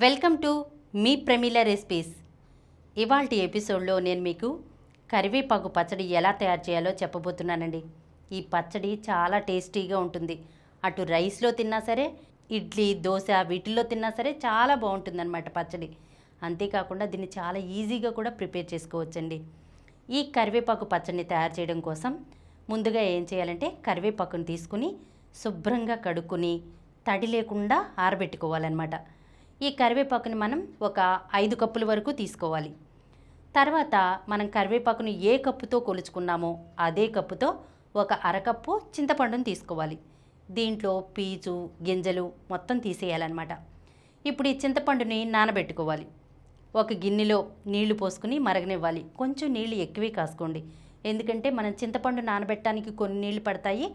Welcome to me Pramila recipes. ఇవాల్టి ఎపిసోడ్లో నేను మీకు కరివేపాకు పచ్చడి ఎలా తయారు చేయాలో చెప్పబోతున్నానండి. ఈ పచ్చడి చాలా టేస్టీగా ఉంటుంది. అటు రైస్లో తిన్నా సరే, ఇడ్లీ, దోశ వీటిల్లో తిన్నా సరే చాలా బాగుంటుందన్నమాట పచ్చడి. అంతేకాకుండా దీన్ని చాలా ఈజీగా కూడా ప్రిపేర్ చేసుకోవచ్చండి. ఈ కరివేపాకు పచ్చడిని తయారు చేయడం కోసం ముందుగా ఏం చేయాలంటే కరివేపాకుని తీసుకుని శుభ్రంగా కడుక్కుని తడి లేకుండా ఆరబెట్టుకోవాలన్నమాట. ఈ కరివేపాకుని మనం ఒక 5 కప్పుల వరకు తీసుకోవాలి. తర్వాత మనం కరివేపాకుని ఏ కప్పుతో కొలుచుకున్నామో అదే కప్పుతో ఒక అరకప్పు చింతపండుని తీసుకోవాలి. దీంట్లో పీచు గింజలు మొత్తం తీసేయాలన్నమాట. ఇప్పుడు ఈ చింతపండుని నానబెట్టుకోవాలి. ఒక గిన్నెలో నీళ్లు పోసుకుని మరగనివ్వాలి. కొంచెం నీళ్ళు ఎక్కువే కాసుకోండి, ఎందుకంటే మనం చింతపండు నానబెట్టడానికి కొన్ని నీళ్లు పడతాయి.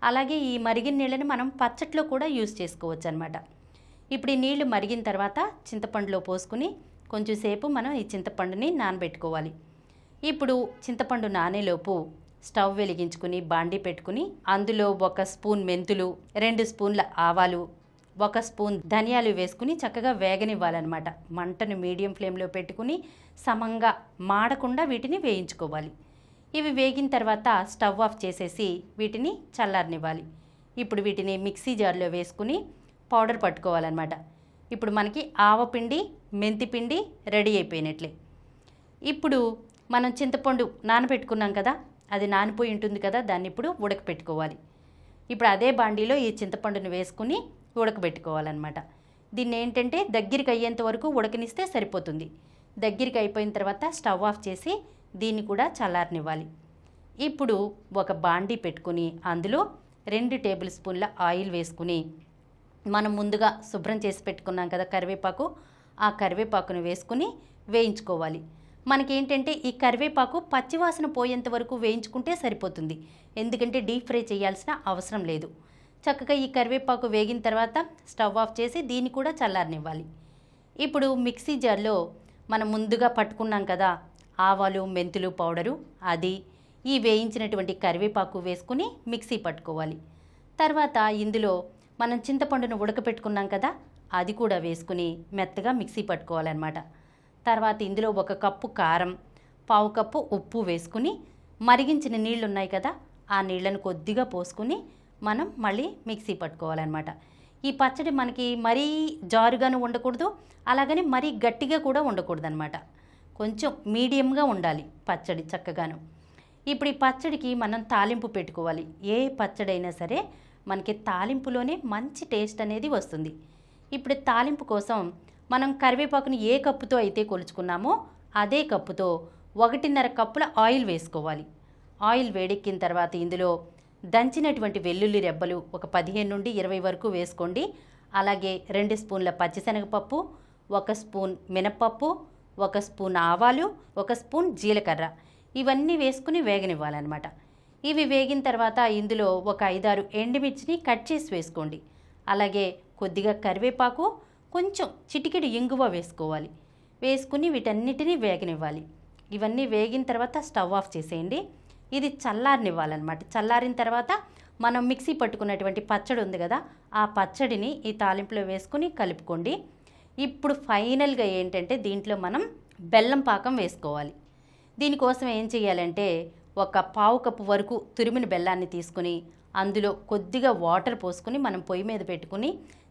అలాగే ఈ మరిగిన నీళ్ళని మనం పచ్చట్లో కూడా యూజ్ చేసుకోవచ్చు అన్నమాట. ఇప్పుడు ఈ నీళ్లు మరిగిన తర్వాత చింతపండులో పోసుకుని కొంచెం సేపు మనం ఈ చింతపండుని నానబెట్టుకోవాలి. ఇప్పుడు చింతపండు నానేలోపు స్టవ్ వెలిగించుకుని బాండీ పెట్టుకుని అందులో 1 స్పూన్ మెంతులు, 2 స్పూన్ల ఆవాలు, 1 స్పూన్ ధనియాలు వేసుకుని చక్కగా వేగనివ్వాలన్నమాట. మంటను మీడియం ఫ్లేమ్లో పెట్టుకుని సమంగా మాడకుండా వీటిని వేయించుకోవాలి. ఇవి వేగిన తర్వాత స్టవ్ ఆఫ్ చేసేసి వీటిని చల్లారనివ్వాలి. ఇప్పుడు వీటిని మిక్సీ జార్లో వేసుకుని పౌడర్ పట్టుకోవాలన్నమాట. ఇప్పుడు మనకి ఆవపిండి, మెంతిపిండి రెడీ అయిపోయినట్లే. ఇప్పుడు మనం చింతపండు నానబెట్టుకున్నాం కదా, అది నానిపోయి ఉంటుంది కదా, దాన్ని ఇప్పుడు ఉడకపెట్టుకోవాలి. ఇప్పుడు అదే బాండీలో ఈ చింతపండును వేసుకుని ఉడకబెట్టుకోవాలన్నమాట. దీన్ని ఏంటంటే దగ్గరికి అయ్యేంత వరకు ఉడకనిస్తే సరిపోతుంది. దగ్గరికి అయిపోయిన తర్వాత స్టవ్ ఆఫ్ చేసి దీన్ని కూడా చల్లారనివ్వాలి. ఇప్పుడు ఒక బాండీ పెట్టుకుని అందులో 2 టేబుల్ స్పూన్ల ఆయిల్ వేసుకుని మనం ముందుగా శుభ్రం చేసి పెట్టుకున్నాం కదా కరివేపాకు, ఆ కరివేపాకును వేసుకుని వేయించుకోవాలి. మనకేంటంటే ఈ కరివేపాకు పచ్చివాసన పోయేంత వరకు వేయించుకుంటే సరిపోతుంది, ఎందుకంటే డీప్ ఫ్రై చేయాల్సిన అవసరం లేదు. చక్కగా ఈ కరివేపాకు వేగిన తర్వాత స్టవ్ ఆఫ్ చేసి దీన్ని కూడా చల్లారనివ్వాలి. ఇప్పుడు మిక్సీ జార్లో మనం ముందుగా పట్టుకున్నాం కదా ఆవాలు, మెంతులు పౌడరు, అది ఈ వేయించినటువంటి కరివేపాకు వేసుకుని మిక్సీ పట్టుకోవాలి. తర్వాత ఇందులో మనం చింతపండును ఉడకపెట్టుకున్నాం కదా, అది కూడా వేసుకుని మెత్తగా మిక్సీ పట్టుకోవాలన్నమాట. తర్వాత ఇందులో 1 కప్పు కారం, 1/4 కప్పు ఉప్పు వేసుకుని మరిగించిన నీళ్ళు ఉన్నాయి కదా, ఆ నీళ్ళను కొద్దిగా పోసుకుని మనం మళ్ళీ మిక్సీ పట్టుకోవాలన్నమాట. ఈ పచ్చడి మనకి మరీ జారుగాను ఉండకూడదు, అలాగని మరీ గట్టిగా కూడా ఉండకూడదు అనమాట. కొంచెం మీడియంగా ఉండాలి పచ్చడి చక్కగాను. ఇప్పుడు ఈ పచ్చడికి మనం తాలింపు పెట్టుకోవాలి. ఏ పచ్చడి అయినా సరే మనకి తాలింపులోనే మంచి టేస్ట్ అనేది వస్తుంది. ఇప్పుడు తాలింపు కోసం మనం కరివేపాకుని ఏ కప్పుతో అయితే కొలుచుకున్నామో అదే కప్పుతో 1.5 కప్పుల ఆయిల్ వేసుకోవాలి. ఆయిల్ వేడెక్కిన తర్వాత ఇందులో దంచినటువంటి వెల్లుల్లి రెబ్బలు ఒక 15 నుండి 20 వరకు వేసుకోండి. అలాగే 2 స్పూన్ల పచ్చిశనగపప్పు, 1 స్పూన్ మినప్పప్పు, 1 స్పూన్ ఆవాలు, 1 స్పూన్ జీలకర్ర, ఇవన్నీ వేసుకుని వేగనివ్వాలన్నమాట. ఇవి వేగిన తర్వాత ఇందులో ఒక 5-6 ఎండుమిర్చిని కట్ చేసి వేసుకోండి. అలాగే కొద్దిగా కరివేపాకు, కొంచెం చిటికెడు ఇంగువ వేసుకోవాలి. వేసుకుని వీటన్నిటినీ వేగనివ్వాలి. ఇవన్నీ వేగిన తర్వాత స్టవ్ ఆఫ్ చేసేయండి. ఇది చల్లారనివ్వాలన్నమాట. చల్లారిన తర్వాత మనం మిక్సీ పట్టుకున్నటువంటి పచ్చడి ఉంది కదా, ఆ పచ్చడిని ఈ తాలింపులో వేసుకుని కలుపుకోండి. ఇప్పుడు ఫైనల్గా ఏంటంటే దీంట్లో మనం బెల్లం పాకం వేసుకోవాలి. దీనికోసం ఏం చేయాలంటే 1/4 కప్పు వరకు తురిమిన బెల్లాన్ని తీసుకుని అందులో కొద్దిగా వాటర్ పోసుకుని మనం పొయ్యి మీద పెట్టుకుని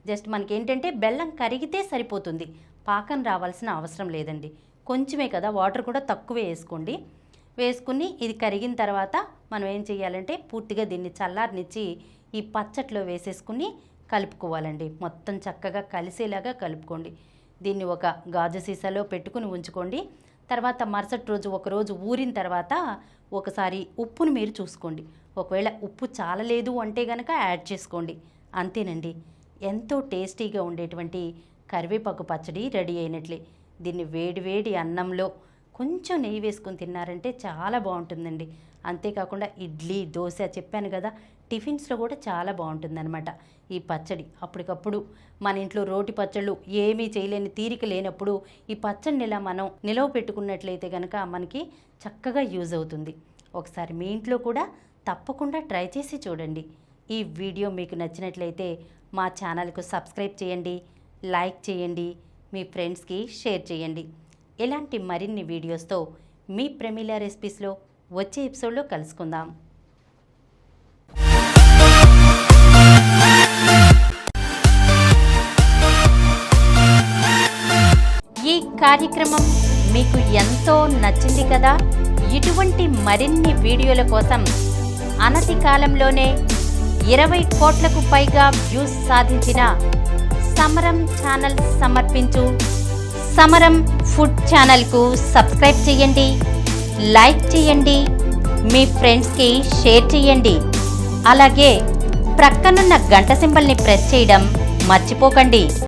జస్ట్ మనకేంటంటే బెల్లం కరిగితే సరిపోతుంది, పాకం రావాల్సిన అవసరం లేదండి. కొంచెమే కదా, వాటర్ కూడా తక్కువే వేసుకోండి. వేసుకుని ఇది కరిగిన తర్వాత మనం ఏం చేయాలంటే పూర్తిగా దీన్ని చల్లారనిచ్చి ఈ పచ్చట్లో వేసేసుకుని కలుపుకోవాలండి. మొత్తం చక్కగా కలిసేలాగా కలుపుకోండి. దీన్ని ఒక గాజు సీసాలో పెట్టుకుని ఉంచుకోండి. తర్వాత మరుసటి రోజు ఒకరోజు ఊరిన తర్వాత ఒకసారి ఉప్పును మీరు చూసుకోండి. ఒకవేళ ఉప్పు చాలలేదు అంటే కనుక యాడ్ చేసుకోండి. అంతేనండి, ఎంతో టేస్టీగా ఉండేటువంటి కరివేపాకు పచ్చడి రెడీ అయినట్లే. దీన్ని వేడి అన్నంలో కొంచెం నెయ్యి వేసుకొని తిన్నారంటే చాలా బాగుంటుందండి. అంతేకాకుండా ఇడ్లీ, దోశ చెప్పాను కదా, టిఫిన్స్లో కూడా చాలా బాగుంటుందన్నమాట ఈ పచ్చడి. అప్పటికప్పుడు మన ఇంట్లో రోటి పచ్చళ్ళు ఏమీ చేయలేని తీరిక లేనప్పుడు ఈ పచ్చడిని ఇలా మనం నిలవ పెట్టుకున్నట్లయితే కనుక మనకి చక్కగా యూజ్ అవుతుంది. ఒకసారి మీ ఇంట్లో కూడా తప్పకుండా ట్రై చేసి చూడండి. ఈ వీడియో మీకు నచ్చినట్లయితే మా ఛానల్కు సబ్స్క్రైబ్ చేయండి, లైక్ చేయండి, మీ ఫ్రెండ్స్కి షేర్ చేయండి. ఇలాంటి మరిన్ని వీడియోస్తో మీ ప్రమీల రెసిపీస్లో వచ్చే ఎపిసోడ్లో కలుసుకుందాం. ఈ కార్యక్రమం మీకు ఎంతో నచ్చింది కదా. ఇటువంటి మరిన్ని వీడియోల కోసం అనతి కాలంలోనే 20 కోట్లకు పైగా వ్యూస్ సాధించిన సమరం ఛానల్ సమర్పించు సమరం ఫుడ్ ఛానల్కు సబ్స్క్రైబ్ చేయండి, లైక్ చేయండి, మీ ఫ్రెండ్స్కి షేర్ చేయండి. అలాగే ప్రక్కనున్న గంట సింబల్ని ప్రెస్ చేయడం మర్చిపోకండి.